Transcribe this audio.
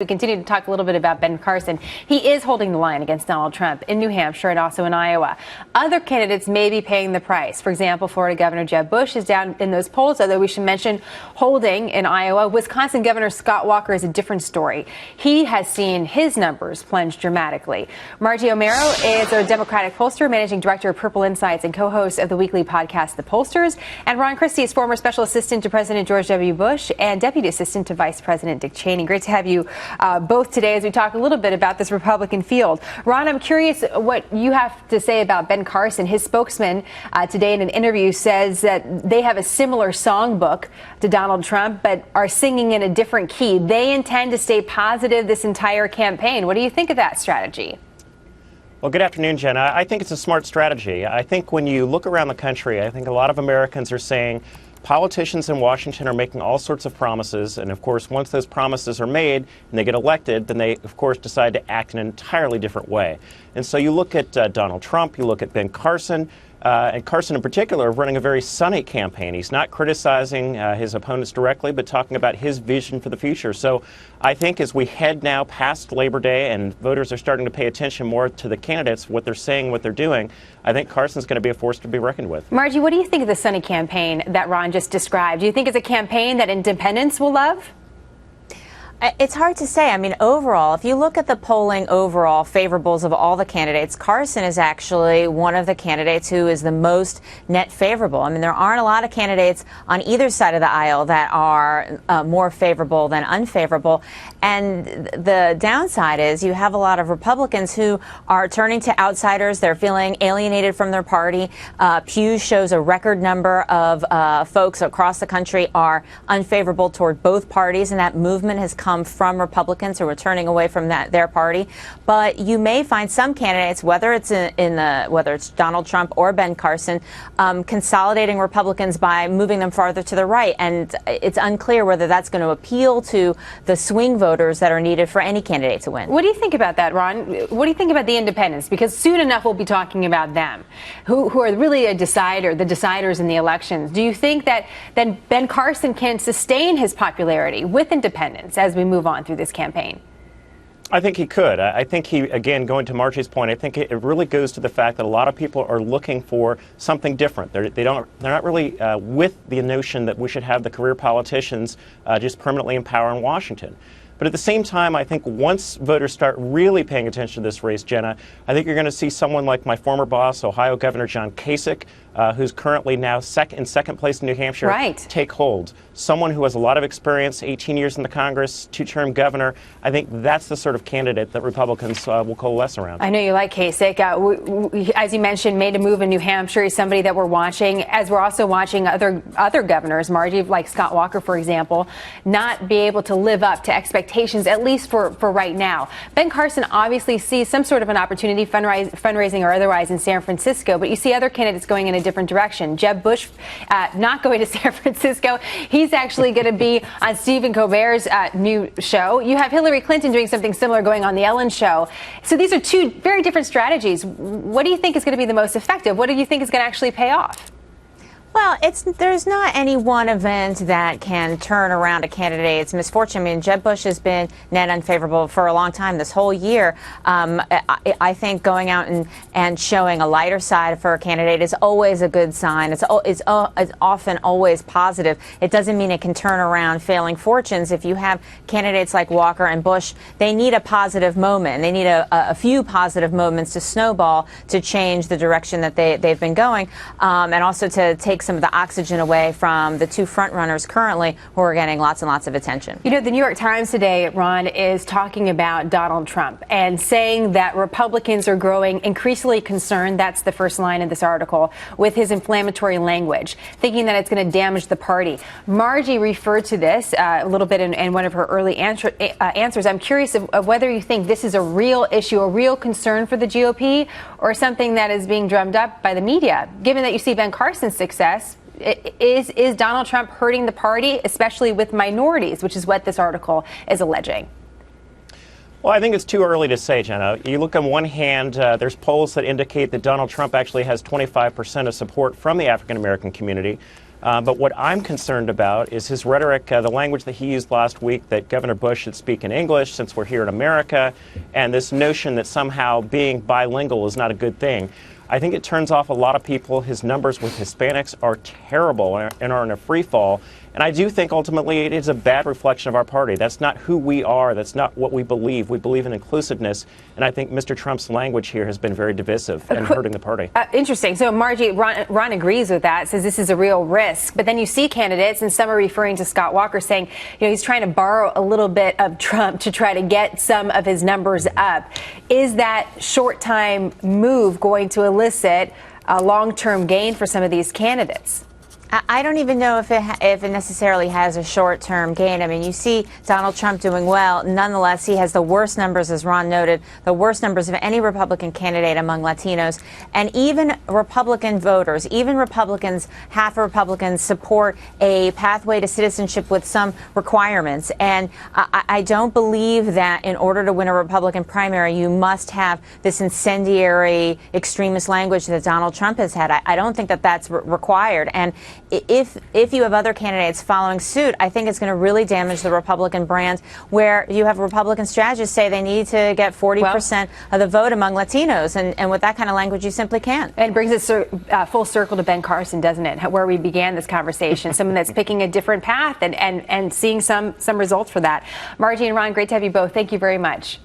We continue to talk a little bit about Ben Carson. He is holding the line against Donald Trump in New Hampshire and also in Iowa. Other candidates may be paying the price. For example, Florida Governor Jeb Bush is down in those polls, although we should mention holding in Iowa. Wisconsin Governor Scott Walker is a different story. He has seen his numbers plunge dramatically. Margie O'Mara is a Democratic pollster, managing director of Purple Insights and co-host of the weekly podcast, The Pollsters. And Ron Christie is former special assistant to President George W. Bush and deputy assistant to Vice President Dick Cheney. Great to have you both today as we talk a little bit about this Republican field. Ron, I'm curious what you have to say about Ben Carson. His spokesman today in an interview says that they have a similar songbook to Donald Trump, but are singing in a different key. They intend to stay positive this entire campaign. What do you think of that strategy? Well, good afternoon, Jenna. I think it's a smart strategy. I think when you look around the country, I think a lot of Americans are saying politicians in Washington are making all sorts of promises, and of course, once those promises are made and they get elected, then they, of course, decide to act in an entirely different way. And so you look at Donald Trump, you look at Ben Carson, and Carson in particular, running a very sunny campaign. He's not criticizing his opponents directly, but talking about his vision for the future. So I think as we head now past Labor Day and voters are starting to pay attention more to the candidates, what they're saying, what they're doing, I think Carson's going to be a force to be reckoned with. Margie, what do you think of the sunny campaign that Ron just described? Do you think it's a campaign that independents will love? It's hard to say. I mean, overall, if you look at the polling overall favorables of all the candidates, Carson is actually one of the candidates who is the most net favorable. I mean, there aren't a lot of candidates on either side of the aisle that are more favorable than unfavorable. And the downside is you have a lot of Republicans who are turning to outsiders. They're feeling alienated from their party. Pew shows a record number of folks across the country are unfavorable toward both parties, and that movement has come from Republicans who are turning away from their party. But you may find some candidates, whether it's whether it's Donald Trump or Ben Carson, consolidating Republicans by moving them farther to the right. And it's unclear whether that's going to appeal to the swing voters that are needed for any candidate to win. What do you think about that, Ron? What do you think about the independents? Because soon enough we'll be talking about them, who are really the deciders in the elections. Do you think that then Ben Carson can sustain his popularity with independents as we move on through this campaign? I think he could. I think he, again, going to Margie's point, I think it really goes to the fact that a lot of people are looking for something different. They're not really with the notion that we should have the career politicians just permanently in power in Washington. But at the same time, I think once voters start really paying attention to this race, Jenna, I think you're going to see someone like my former boss, Ohio Governor John Kasich, who's currently now in second place in New Hampshire, take hold. Someone who has a lot of experience, 18 years in the Congress, two-term governor. I think that's the sort of candidate that Republicans will coalesce around. I know you like Kasich. As you mentioned, made a move in New Hampshire. He's somebody that we're watching, as we're also watching other governors, Margie, like Scott Walker, for example, not be able to live up to expectations, at least for right now. Ben Carson obviously sees some sort of an opportunity, fundraising or otherwise, in San Francisco, but you see other candidates going in a different direction. Jeb Bush not going to San Francisco. He's actually going to be on Stephen Colbert's new show. You have Hillary Clinton doing something similar going on the Ellen show. So these are two very different strategies. What do you think is going to be the most effective? What do you think is going to actually pay off? Well, there's not any one event that can turn around a candidate's misfortune. I mean, Jeb Bush has been net unfavorable for a long time, this whole year. I think going out and showing a lighter side for a candidate is always a good sign. It's often always positive. It doesn't mean it can turn around failing fortunes. If you have candidates like Walker and Bush, they need a positive moment. They need a few positive moments to snowball to change the direction that they've been going, and also to take some of the oxygen away from the two front runners currently who are getting lots and lots of attention. You know, the New York Times today, Ron, is talking about Donald Trump and saying that Republicans are growing increasingly concerned, that's the first line of this article, with his inflammatory language, thinking that it's going to damage the party. Margie referred to this a little bit in one of her early answers. I'm curious of whether you think this is a real issue, a real concern for the GOP, or something that is being drummed up by the media, given that you see Ben Carson's success. Is Donald Trump hurting the party, especially with minorities, which is what this article is alleging? Well, I think it's too early to say, Jenna. You look on one hand, there's polls that indicate that Donald Trump actually has 25% of support from the African-American community. But what I'm concerned about is his rhetoric, the language that he used last week that Governor Bush should speak in English since we're here in America, and this notion that somehow being bilingual is not a good thing. I think it turns off a lot of people. His numbers with Hispanics are terrible and are in a free fall. And I do think ultimately it is a bad reflection of our party. That's not who we are. That's not what we believe. We believe in inclusiveness. And I think Mr. Trump's language here has been very divisive and hurting the party. Interesting. So, Margie, Ron agrees with that, says this is a real risk. But then you see candidates, and some are referring to Scott Walker, saying, he's trying to borrow a little bit of Trump to try to get some of his numbers up. Is that short-time move going to elicit a long-term gain for some of these candidates? I don't even know if it necessarily has a short-term gain. I mean, you see Donald Trump doing well. Nonetheless, he has the worst numbers, as Ron noted, the worst numbers of any Republican candidate among Latinos. And even Republican voters, even Republicans, half of Republicans support a pathway to citizenship with some requirements. And I don't believe that in order to win a Republican primary, you must have this incendiary extremist language that Donald Trump has had. I don't think that that's required. And if you have other candidates following suit, I think it's going to really damage the Republican brand, where you have Republican strategists say they need to get 40% of the vote among Latinos. And with that kind of language, you simply can't. And it brings us full circle to Ben Carson, doesn't it? Where we began this conversation. Someone that's picking a different path and seeing some results for that. Margie and Ron, great to have you both. Thank you very much.